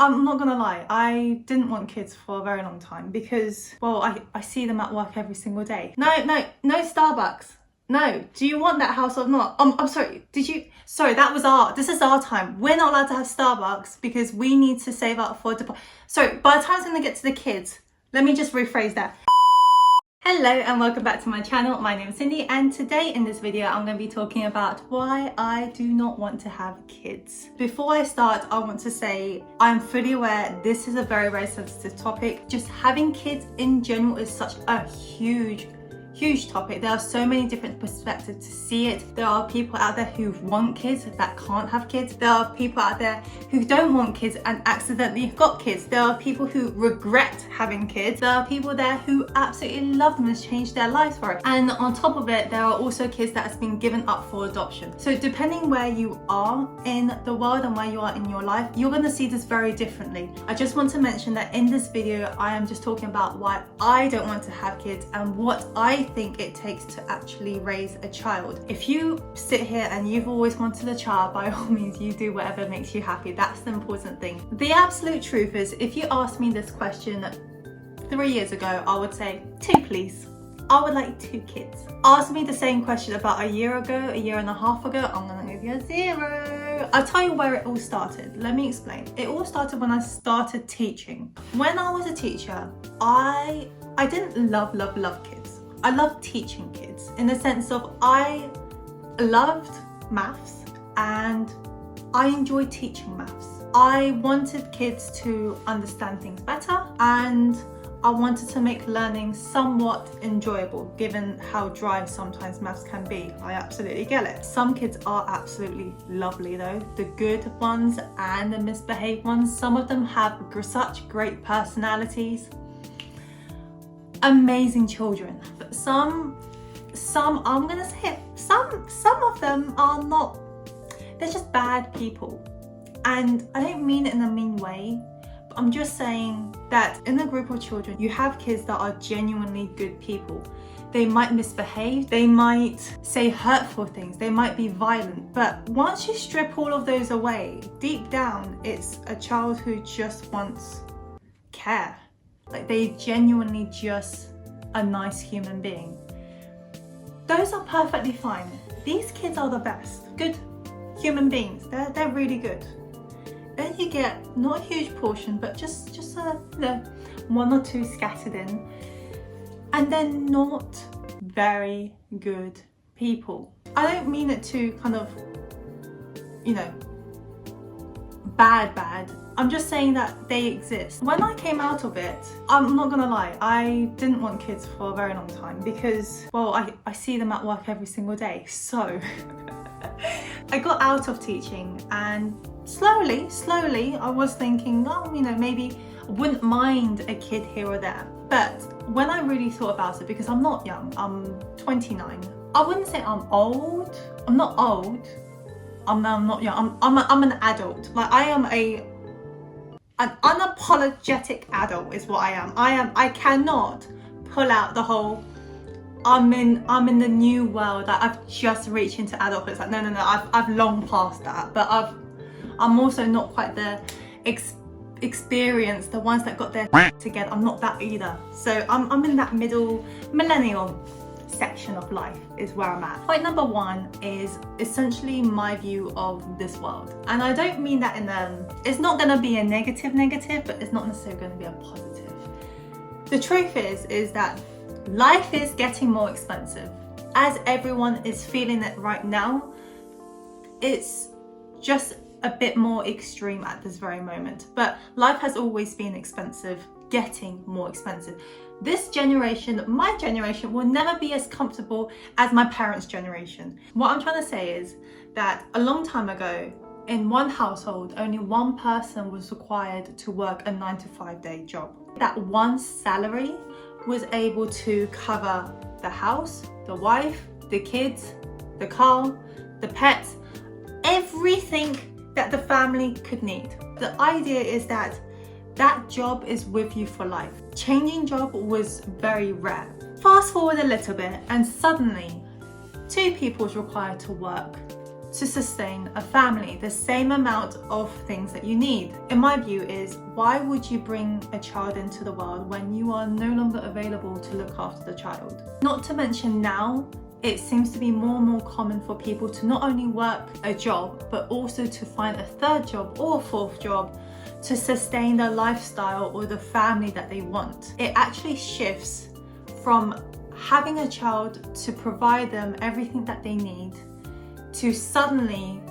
I'm not gonna lie, I didn't want kids for a very long time because, well, I see them at work every single day. No Starbucks. No, do you want that house or not? I'm sorry, this is our time. We're not allowed to have Starbucks because we need to save up for Sorry, by the time it's gonna get to the kids, let me just rephrase that. Hello and welcome back to my channel. My name is Cindy and today in this video I'm going to be talking about why I do not want to have kids. Before I start, I want to say I'm fully aware this is a very sensitive topic. Just having kids in general is such a huge topic. There are so many different perspectives to see it. There are people out there who want kids that can't have kids. There are people out there who don't want kids and accidentally got kids. There are people who regret having kids. There are people there who absolutely love them and changed their lives for it. And on top of it, there are also kids that has been given up for adoption. So depending where you are in the world and where you are in your life, you're going to see this very differently. I just want to mention that in this video, I am just talking about why I don't want to have kids and what I think it takes to actually raise a child. If you sit here and you've always wanted a child, by all means you do whatever makes you happy. That's the important thing. The absolute truth is, if you asked me this question 3 years ago, I would say 2 please. I would like 2 kids. Ask me the same question about a year ago, a year and a half ago, I'm gonna give you a 0. I'll tell you where it all started. Let me explain. It all started when I started teaching. When I was a teacher, I didn't love kids. I loved teaching kids in the sense of I loved maths and I enjoyed teaching maths. I wanted kids to understand things better and I wanted to make learning somewhat enjoyable given how dry sometimes maths can be. I absolutely get it. Some kids are absolutely lovely though. The good ones and the misbehaved ones. Some of them have such great personalities. Amazing children. But some I'm gonna say it, some of them are not, they're just bad people. And I don't mean it in a mean way, but I'm just saying that in a group of children you have kids that are genuinely good people. They might misbehave, they might say hurtful things, they might be violent, but once you strip all of those away, deep down it's a child who just wants care. Like they genuinely just a nice human being. Those are perfectly fine. These kids are the best. Good human beings. They're really good. Then you get not a huge portion, but just a 1 or 2 scattered in, and they're not very good people. I don't mean it to kind of, bad. I'm just saying that they exist. When I came out of it, I'm not gonna lie, I didn't want kids for a very long time because, well, I see them at work every single day. So I got out of teaching and slowly I was thinking, maybe I wouldn't mind a kid here or there. But when I really thought about it, because I'm not young, I'm 29. I wouldn't say I'm old. I'm not old. I'm not young. I'm an adult. Like I am an unapologetic adult is what I am. I cannot pull out the whole I'm in the new world. Like I've just reached into adulthood. It's like no. I've long passed that. But I'm also not quite the experienced, the ones that got their together. I'm not that either. So I'm in that middle millennial section of life is where I'm at. Point number 1 is essentially my view of this world. And I don't mean that it's not going to be a negative, but it's not necessarily going to be a positive. The truth is that life is getting more expensive. As everyone is feeling it right now, it's just a bit more extreme at this very moment. But life has always been expensive, getting more expensive. This generation, my generation, will never be as comfortable as my parents' generation. What I'm trying to say is that a long time ago, in one household, only one person was required to work a 9-to-5 day job. That one salary was able to cover the house, the wife, the kids, the car, the pets, everything that the family could need. The idea is that job is with you for life. Changing job was very rare. Fast forward a little bit and suddenly 2 people is required to work to sustain a family, the same amount of things that you need. In my view is, why would you bring a child into the world when you are no longer available to look after the child? Not to mention now, it seems to be more and more common for people to not only work a job, but also to find a third job or a fourth job to sustain the lifestyle or the family that they want. It actually shifts from having a child to provide them everything that they need to suddenly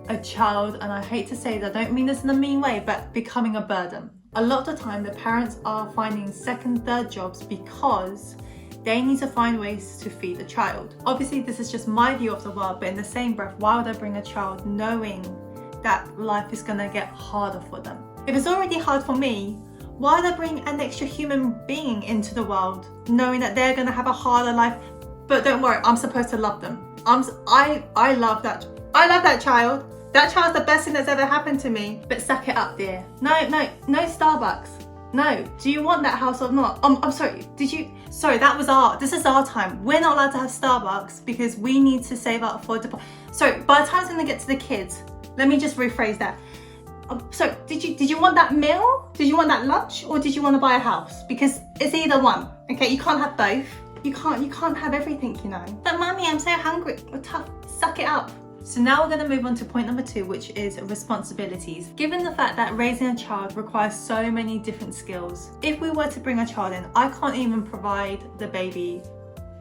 a child, and I hate to say that, I don't mean this in a mean way, but becoming a burden. A lot of the time the parents are finding second, third jobs because they need to find ways to feed the child. Obviously this is just my view of the world, but in the same breath, why would I bring a child knowing that life is gonna get harder for them? If it's already hard for me, why would I bring an extra human being into the world knowing that they're gonna have a harder life? But don't worry, I'm supposed to love them. I love that. I love that child. That child's the best thing that's ever happened to me. But suck it up, dear. No Starbucks. No. Do you want that house or not? I'm sorry. Sorry, this is our time. We're not allowed to have Starbucks because we need to save up for Sorry, by the time it's gonna get to the kids, let me just rephrase that. So did you want that meal? Did you want that lunch? Or did you want to buy a house? Because it's either one. Okay, you can't have both. You can't have everything, you know. But mommy, I'm so hungry. Oh, tough. Suck it up. So now we're going to move on to point number 2, which is responsibilities. Given the fact that raising a child requires so many different skills, if we were to bring a child in, I can't even provide the baby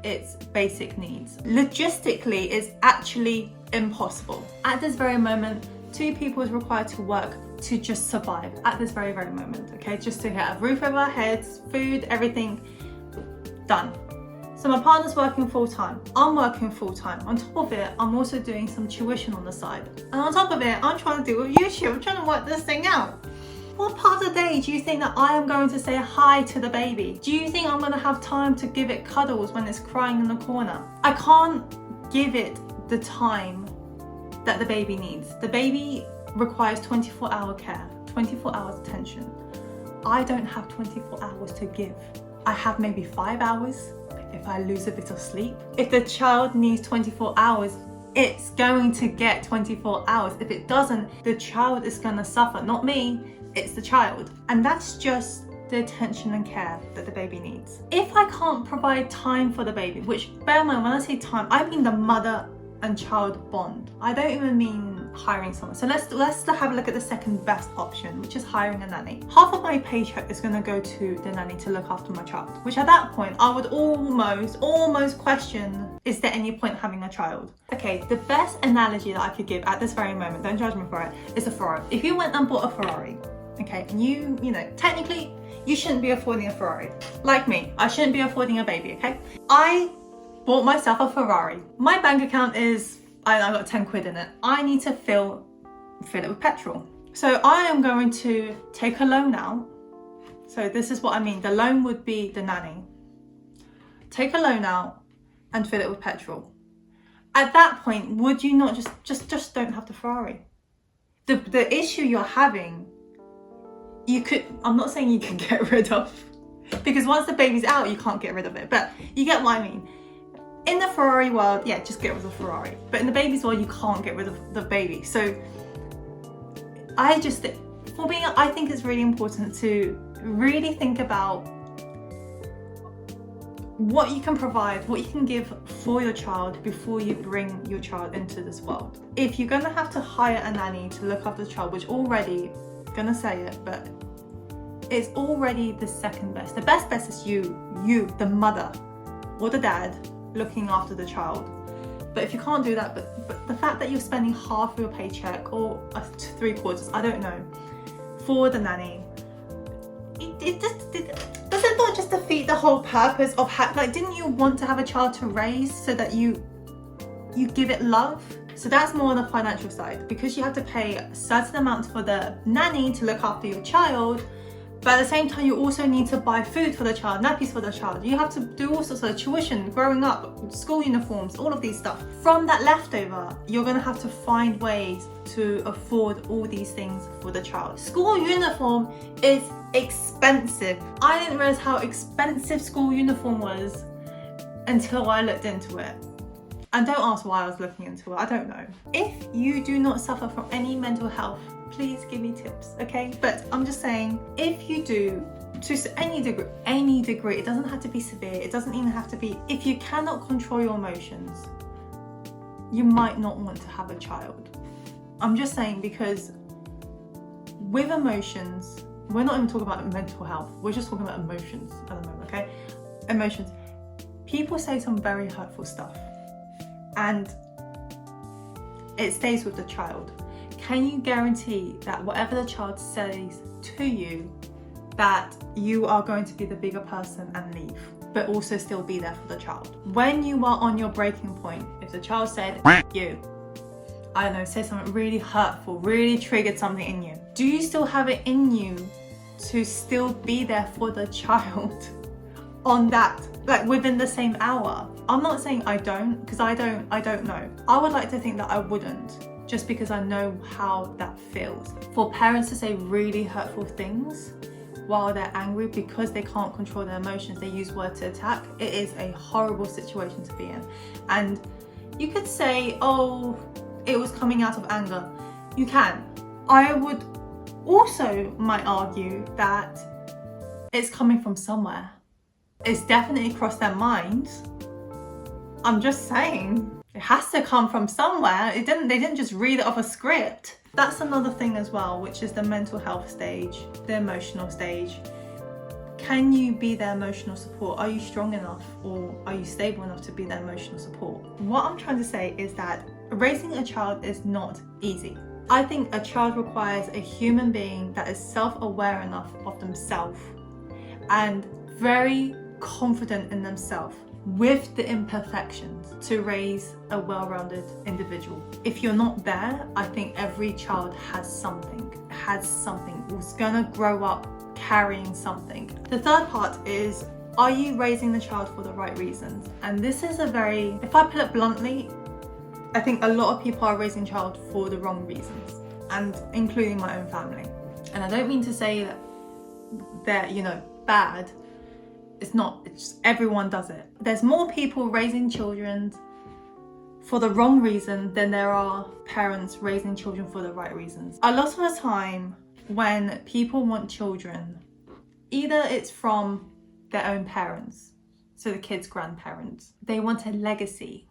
its basic needs. Logistically, it's actually impossible. At this very moment, 2 people is required to work to just survive at this very moment, okay? Just to get a roof over our heads, food, everything done. So my partner's working full-time, I'm working full-time. On top of it, I'm also doing some tuition on the side. And on top of it, I'm trying to do with YouTube, I'm trying to work this thing out. What part of the day do you think that I am going to say hi to the baby? Do you think I'm going to have time to give it cuddles when it's crying in the corner? I can't give it the time that the baby needs. The baby requires 24-hour care, 24 hours attention. I don't have 24 hours to give. I have maybe 5 hours if I lose a bit of sleep. If the child needs 24 hours, it's going to get 24 hours. If it doesn't, the child is gonna suffer. Not me, it's the child. And that's just the attention and care that the baby needs. If I can't provide time for the baby, which bear in mind, when I say time, I mean the mother and child bond. I don't even mean hiring someone. So let's have a look at the second best option, which is hiring a nanny. Half of my paycheck is going to go to the nanny to look after my child, which at that point I would almost question, is there any point having a child? Okay, the best analogy that I could give at this very moment, don't judge me for it, is a Ferrari. If you went and bought a Ferrari, okay, and you know, technically you shouldn't be affording a Ferrari. Like me, I shouldn't be affording a baby, okay? I bought myself a Ferrari. My bank account is, I got 10 quid in it. I need to fill it with petrol. So I am going to take a loan out. So this is what I mean. The loan would be the nanny. Take a loan out and fill it with petrol. At that point, would you not just don't have the Ferrari? The issue you're having, I'm not saying you can get rid of, because once the baby's out, you can't get rid of it, but you get what I mean. In the Ferrari world, yeah, just get rid of the Ferrari. But in the baby's world, you can't get rid of the baby. So for me, I think it's really important to really think about what you can provide, what you can give for your child before you bring your child into this world. If you're gonna have to hire a nanny to look after the child, which already, gonna say it, but it's already the second best. The best is you, the mother or the dad, looking after the child. But if you can't do that, but the fact that you're spending half of your paycheck or 3/4, I don't know, for the nanny, does it not just defeat the whole purpose of didn't you want to have a child to raise so that you give it love? So that's more on the financial side, because you have to pay a certain amount for the nanny to look after your child. But at the same time, you also need to buy food for the child, nappies for the child. You have to do all sorts of tuition, growing up, school uniforms, all of these stuff. From that leftover, you're gonna have to find ways to afford all these things for the child. School uniform is expensive. I didn't realize how expensive school uniform was until I looked into it. And don't ask why I was looking into it, I don't know. If you do not suffer from any mental health, please give me tips, okay? But I'm just saying, if you do, to any degree, it doesn't have to be severe, it doesn't even have to be, if you cannot control your emotions, you might not want to have a child. I'm just saying, because with emotions, we're not even talking about mental health, we're just talking about emotions at the moment, okay? Emotions. People say some very hurtful stuff and it stays with the child. Can you guarantee that whatever the child says to you, that you are going to be the bigger person and leave, but also still be there for the child? When you are on your breaking point, if the child said, you, I don't know, say something really hurtful, really triggered something in you, do you still have it in you to still be there for the child on that, like within the same hour? I'm not saying I don't, because I don't know. I would like to think that I wouldn't, just because I know how that feels. For parents to say really hurtful things while they're angry because they can't control their emotions, they use words to attack. It is a horrible situation to be in. And you could say, oh, it was coming out of anger. You can. I would also might argue that it's coming from somewhere. It's definitely crossed their minds. I'm just saying, it has to come from somewhere. They didn't just read it off a script. That's another thing as well, which is the mental health stage, the emotional stage. Can you be their emotional support? Are you strong enough, or are you stable enough to be their emotional support? What I'm trying to say is that raising a child is not easy. I think a child requires a human being that is self-aware enough of themselves and very confident in themselves with the imperfections to raise a well-rounded individual. If you're not there, I think every child has something, was gonna grow up carrying something. The third part is, are you raising the child for the right reasons? And this is a very, if I put it bluntly, I think a lot of people are raising child for the wrong reasons, and including my own family. And I don't mean to say that they're, bad. It's not, it's just everyone does it. There's more people raising children for the wrong reason than there are parents raising children for the right reasons. A lot of the time when people want children, either it's from their own parents, so the kid's grandparents, they want a legacy,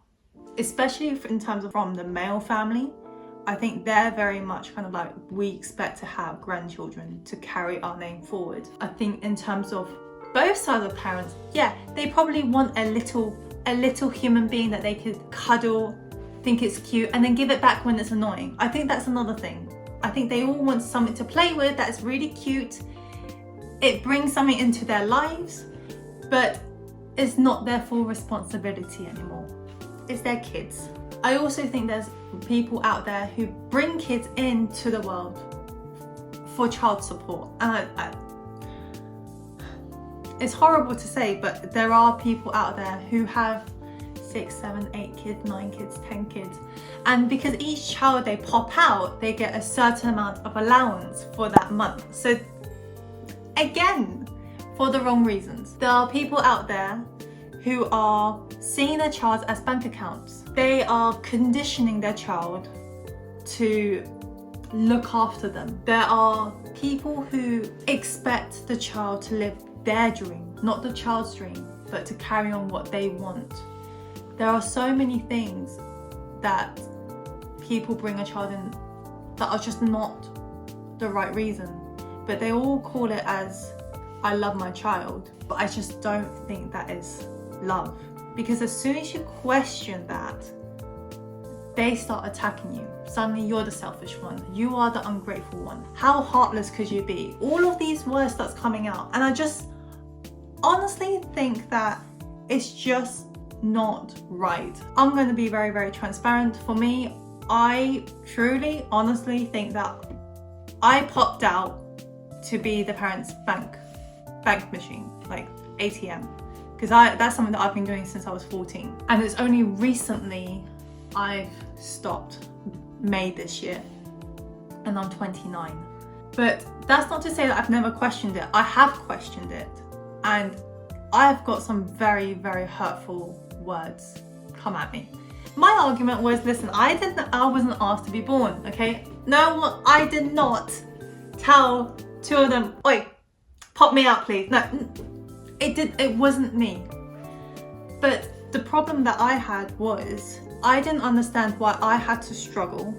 especially in terms of from the male family. I think they're very much kind of like, we expect to have grandchildren to carry our name forward. I think in terms of both sides of parents, yeah, they probably want a little human being that they could cuddle, think it's cute, and then give it back when it's annoying. I think that's another thing. I think they all want something to play with that's really cute. It brings something into their lives, but it's not their full responsibility anymore. It's their kids. I also think there's people out there who bring kids into the world for child support. And it's horrible to say, but there are people out there who have 6, 7, 8 kids, 9 kids, 10 kids. And because each child they pop out, they get a certain amount of allowance for that month. So again, for the wrong reasons. There are people out there who are seeing their child as bank accounts. They are conditioning their child to look after them. There are people who expect the child to live their dream, not the child's dream, but to carry on what they want. There are so many things that people bring a child in that are just not the right reason, but they all call it as, I love my child, but I just don't think that is love. Because as soon as you question that, they start attacking you. Suddenly you're the selfish one. You are the ungrateful one. How heartless could you be? All of these words that's coming out. And I just honestly think that it's just not right. I'm going to be very, very transparent. For me, I truly, honestly think that I popped out to be the parents' bank machine, like ATM. Because that's something that I've been doing since I was 14. And it's only recently I've stopped, May this year, and I'm 29. But that's not to say that I've never questioned it. I have questioned it. And I've got some very, very hurtful words come at me. My argument was, listen, I wasn't asked to be born, okay? No, I did not tell two of them, oi, pop me out please. No, it wasn't me. But the problem that I had was, I didn't understand why I had to struggle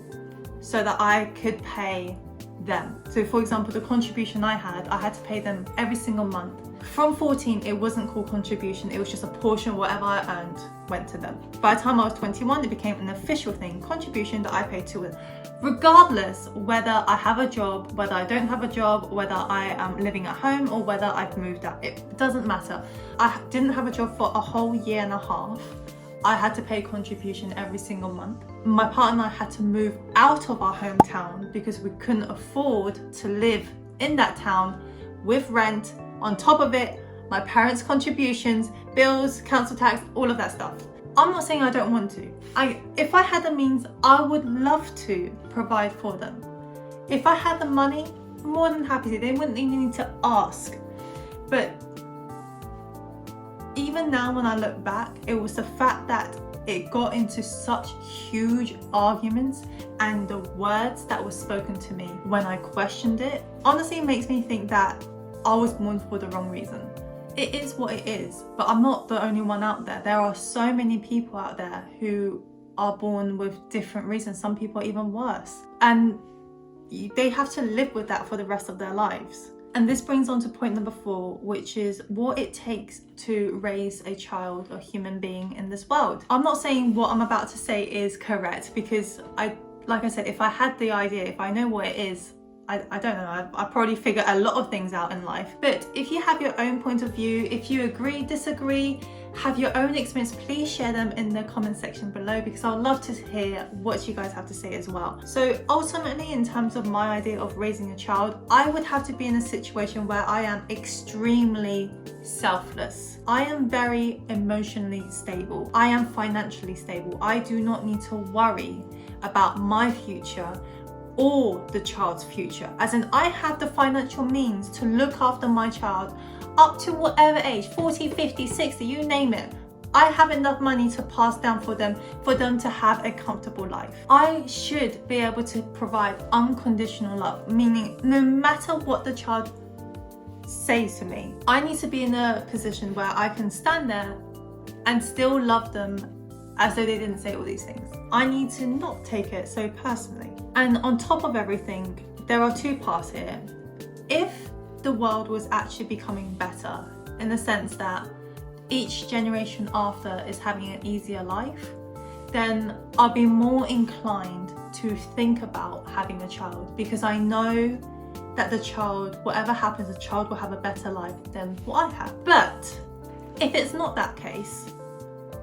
so that I could pay them. So for example, the contribution I had to pay them every single month. From 14, it wasn't called contribution, it was just a portion of whatever I earned went to them. By the time I was 21, it became an official thing, contribution that I paid to it. Regardless whether I have a job, whether I don't have a job, whether I am living at home or whether I've moved out, it doesn't matter. I didn't have a job for a whole year and a half. I had to pay contribution every single month. My partner and I had to move out of our hometown because we couldn't afford to live in that town with rent. On top of it, my parents' contributions, bills, council tax, all of that stuff. I'm not saying I don't want to. If I had the means, I would love to provide for them. If I had the money, more than happy to. They wouldn't even need to ask. But even now when I look back, it was the fact that it got into such huge arguments and the words that were spoken to me when I questioned it, honestly it makes me think that I was born for the wrong reason. It is what it is, but I'm not the only one out there. There are so many people out there who are born with different reasons. Some people are even worse. And they have to live with that for the rest of their lives. And this brings on to point number 4, which is what it takes to raise a child or human being in this world. I'm not saying what I'm about to say is correct because like I said, if I had the idea, if I know what it is, I don't know, I probably figure a lot of things out in life. But if you have your own point of view, if you agree, disagree, have your own experience, please share them in the comment section below because I'd love to hear what you guys have to say as well. So ultimately, in terms of my idea of raising a child, I would have to be in a situation where I am extremely selfless. I am very emotionally stable. I am financially stable. I do not need to worry about my future or the child's future. As in, I have the financial means to look after my child up to whatever age, 40, 50, 60, you name it. I have enough money to pass down for them to have a comfortable life. I should be able to provide unconditional love, meaning no matter what the child says to me, I need to be in a position where I can stand there and still love them as though they didn't say all these things. I need to not take it so personally. And on top of everything, there are 2 parts here. If the world was actually becoming better in the sense that each generation after is having an easier life, then I'll be more inclined to think about having a child because I know that the child, whatever happens, the child will have a better life than what I have. But if it's not that case,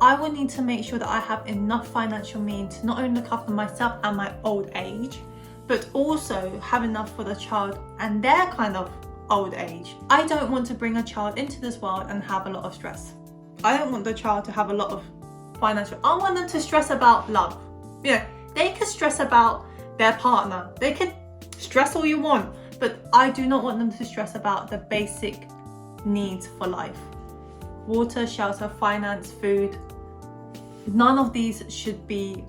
I will need to make sure that I have enough financial means to not only look after myself and my old age, but also have enough for the child and their kind of old age. I don't want to bring a child into this world and have a lot of stress. I don't want the child to have a lot of financial. I want them to stress about love. You know, they could stress about their partner. They could stress all you want, but I do not want them to stress about the basic needs for life. Water, shelter, finance, food. None of these should be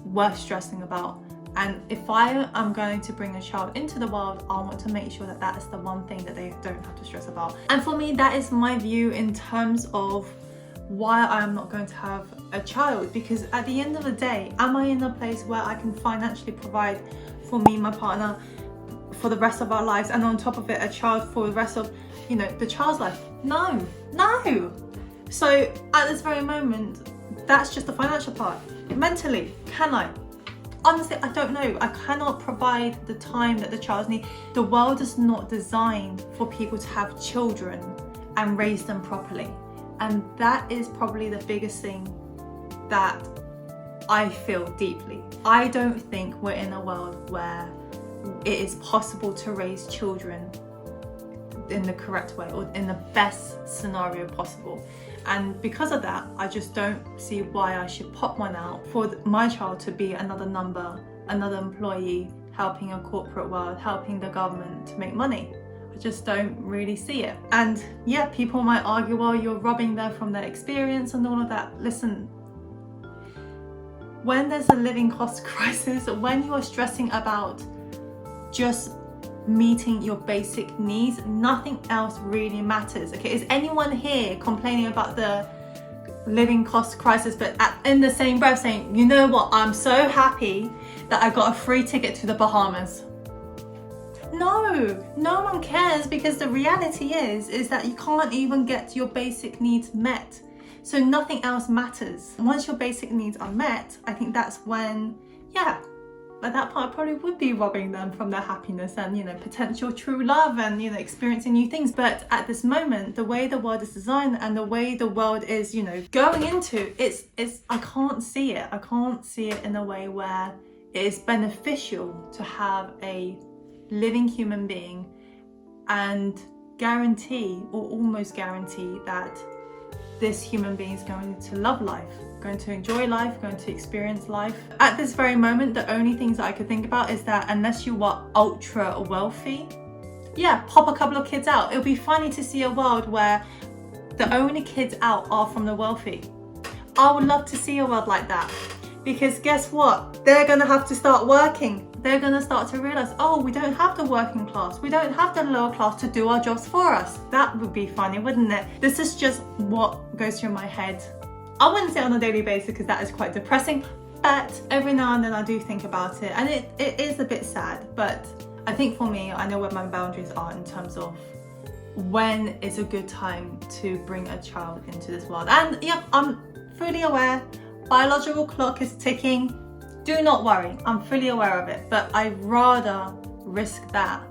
worth stressing about. And if I am going to bring a child into the world, I want to make sure that that is the one thing that they don't have to stress about. And for me, that is my view in terms of why I am not going to have a child. Because at the end of the day, am I in a place where I can financially provide for me and my partner for the rest of our lives, and on top of it, a child for the rest of, you know, the child's life? No. So at this very moment, that's just the financial part. Mentally, can I? Honestly, I don't know. I cannot provide the time that the child needs. The world is not designed for people to have children and raise them properly. And that is probably the biggest thing that I feel deeply. I don't think we're in a world where it is possible to raise children in the correct way or in the best scenario possible. And because of that, I just don't see why I should pop one out for my child to be another number, another employee, helping a corporate world, helping the government to make money. I just don't really see it. And yeah, people might argue, well, you're robbing them from their experience and all of that. Listen, when there's a living cost crisis, when you are stressing about just meeting your basic needs, nothing else really matters. Okay, is anyone here complaining about the living cost crisis, but in the same breath saying, you know what, I'm so happy that I got a free ticket to the Bahamas? No, no one cares, because the reality is that you can't even get your basic needs met. So nothing else matters. Once your basic needs are met, I think that's when, yeah, at that point I probably would be robbing them from their happiness and, you know, potential true love and, you know, experiencing new things. But at this moment, the way the world is designed and the way the world is, you know, going into, it's I can't see it. I can't see it in a way where it is beneficial to have a living human being and guarantee, or almost guarantee, that this human being is going to love life, going to enjoy life, going to experience life. At this very moment, the only things that I could think about is that unless you are ultra wealthy, yeah, pop a couple of kids out. It'll be funny to see a world where the only kids out are from the wealthy. I would love to see a world like that, because guess what? They're gonna have to start working. They're gonna start to realize, oh, we don't have the working class, we don't have the lower class to do our jobs for us. That would be funny, wouldn't it? This is just what goes through my head. I wouldn't say on a daily basis, because that is quite depressing, but every now and then I do think about it, and it is a bit sad. But I think for me, I know where my boundaries are in terms of when is a good time to bring a child into this world. And yeah, I'm fully aware, biological clock is ticking. Do not worry, I'm fully aware of it, but I'd rather risk that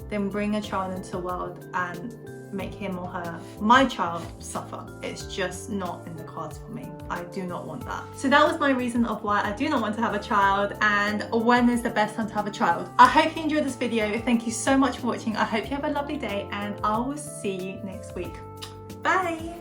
than bring a child into the world and make him or her, my child, suffer. It's just not in the cards for me. I do not want that. So that was my reason of why I do not want to have a child, and when is the best time to have a child. I hope you enjoyed this video. Thank you so much for watching. I hope you have a lovely day, and I will see you next week. Bye.